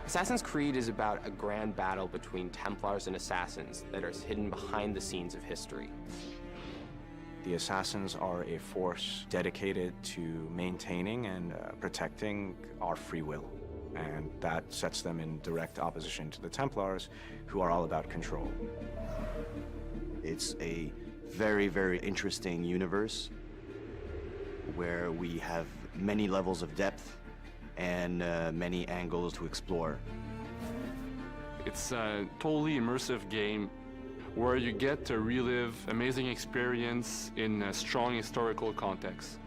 Assassin's Creed is about a grand battle between Templars and Assassins that is hidden behind the scenes of history. The Assassins are a force dedicated to maintaining and protecting our free will. And that sets them in direct opposition to the Templars, who are all about control. It's a very, very interesting universe where we have many levels of depth and many angles to explore. It's a totally immersive game where you get to relive amazing experience in a strong historical context.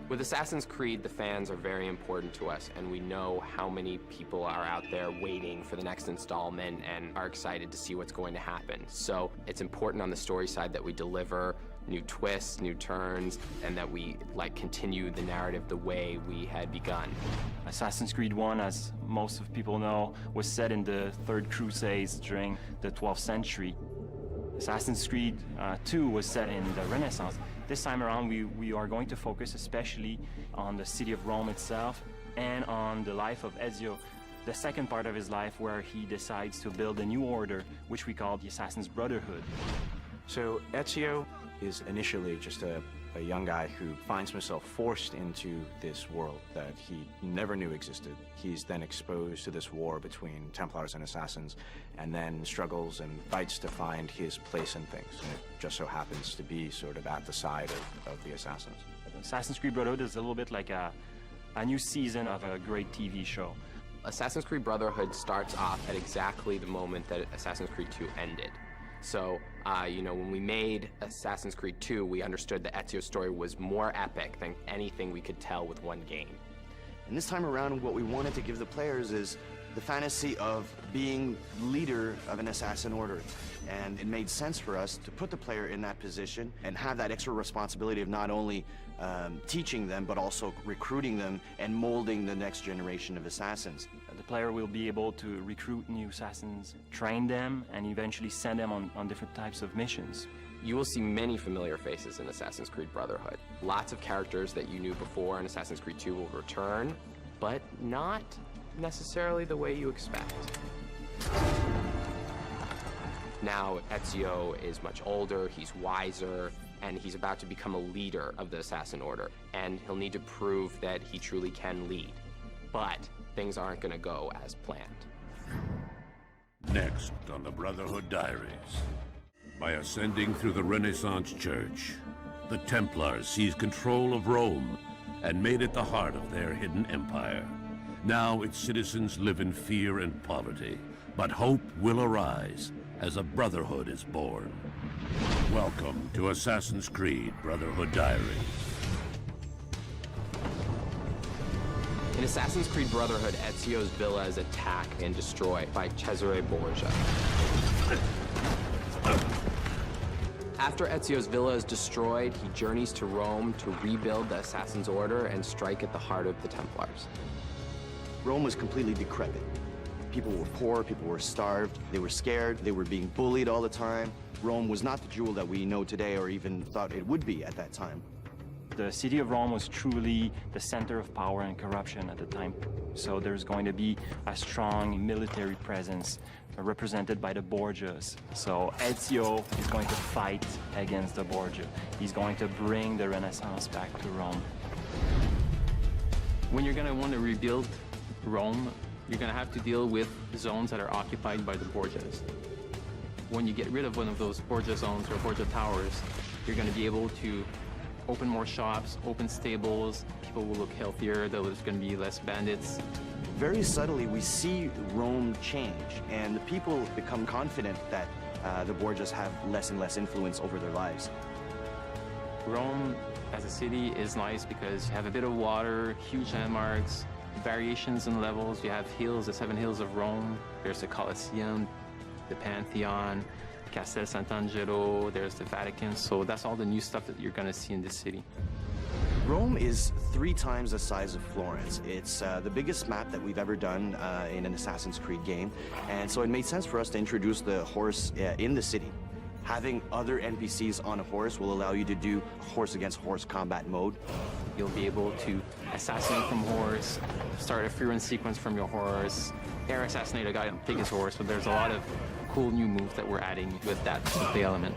With Assassin's Creed, the fans are very important to us, and we know how many people are out there waiting for the next installment and are excited to see what's going to happen. So it's important on the story side that we deliver new twists, new turns, and that we continue the narrative the way we had begun. Assassin's Creed 1, as most of people know, was set in the Third Crusades during the 12th century. Assassin's Creed 2 was set in the Renaissance. This time around, we are going to focus especially on the city of Rome itself and on the life of Ezio, the second part of his life where he decides to build a new order, which we call the Assassin's Brotherhood. So Ezio is initially just a young guy who finds himself forced into this world that he never knew existed. He's then exposed to this war between Templars and Assassins, and then struggles and fights to find his place in things. And it just so happens to be sort of at the side of the Assassins. Assassin's Creed Brotherhood is a little bit like a new season of a great TV show. Assassin's Creed Brotherhood starts off at exactly the moment that Assassin's Creed 2 ended. So, when we made Assassin's Creed 2, we understood that Ezio's story was more epic than anything we could tell with one game. And this time around, what we wanted to give the players is the fantasy of being leader of an assassin order. And it made sense for us to put the player in that position and have that extra responsibility of not only teaching them, but also recruiting them and molding the next generation of assassins. The player will be able to recruit new assassins, train them, and eventually send them on different types of missions. You will see many familiar faces in Assassin's Creed Brotherhood. Lots of characters that you knew before in Assassin's Creed 2 will return, but not necessarily the way you expect. Now, Ezio is much older, he's wiser, and he's about to become a leader of the Assassin Order, and he'll need to prove that he truly can lead. But things aren't going to go as planned. Next on the Brotherhood Diaries. By ascending through the Renaissance Church, the Templars seized control of Rome and made it the heart of their hidden empire. Now its citizens live in fear and poverty, but hope will arise as a Brotherhood is born. Welcome to Assassin's Creed Brotherhood Diaries. In Assassin's Creed Brotherhood, Ezio's villa is attacked and destroyed by Cesare Borgia. After Ezio's villa is destroyed, he journeys to Rome to rebuild the Assassin's Order and strike at the heart of the Templars. Rome was completely decrepit. People were poor, people were starved, they were scared, they were being bullied all the time. Rome was not the jewel that we know today or even thought it would be at that time. The city of Rome was truly the center of power and corruption at the time. So there's going to be a strong military presence represented by the Borgias. So Ezio is going to fight against the Borgia. He's going to bring the Renaissance back to Rome. When you're going to want to rebuild Rome, you're going to have to deal with zones that are occupied by the Borgias. When you get rid of one of those Borgia zones or Borgia towers, you're going to be able to open more shops, open stables, people will look healthier, there's going to be less bandits. Very subtly, we see Rome change, and the people become confident that the Borgias have less and less influence over their lives. Rome as a city is nice because you have a bit of water, huge landmarks, variations in levels. You have hills, the 7 hills of Rome. There's the Colosseum, the Pantheon, Castel Sant'Angelo, there's the Vatican. So that's all the new stuff that you're going to see in this city. Rome is 3 times the size of Florence. It's the biggest map that we've ever done in an Assassin's Creed game. And so it made sense for us to introduce the horse in the city. Having other NPCs on a horse will allow you to do horse-against-horse combat mode. You'll be able to assassinate from horse, start a fear and sequence from your horse, air assassinate a guy and take his horse, but there's a lot of cool new moves that we're adding with that play element.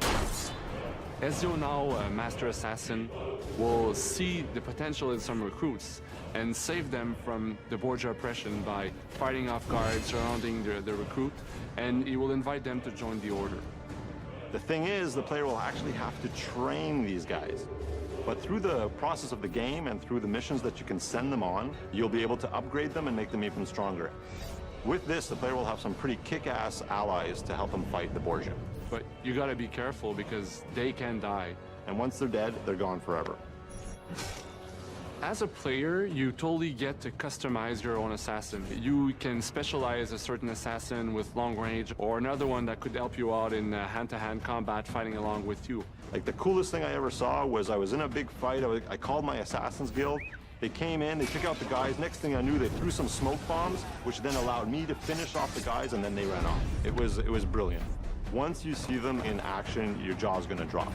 Ezio, now a master assassin, will see the potential in some recruits and save them from the Borgia oppression by fighting off guards surrounding the recruit, and he will invite them to join the order. The thing is, the player will actually have to train these guys. But through the process of the game and through the missions that you can send them on, you'll be able to upgrade them and make them even stronger. With this, the player will have some pretty kick-ass allies to help them fight the Borgia. But you gotta be careful because they can die. And once they're dead, they're gone forever. As a player, you totally get to customize your own assassin. You can specialize a certain assassin with long range or another one that could help you out in hand-to-hand combat fighting along with you. Like, the coolest thing I ever saw was I was in a big fight. I called my Assassin's Guild. They came in, they took out the guys. Next thing I knew, they threw some smoke bombs, which then allowed me to finish off the guys, and then they ran off. It was brilliant. Once you see them in action, your jaw's gonna drop.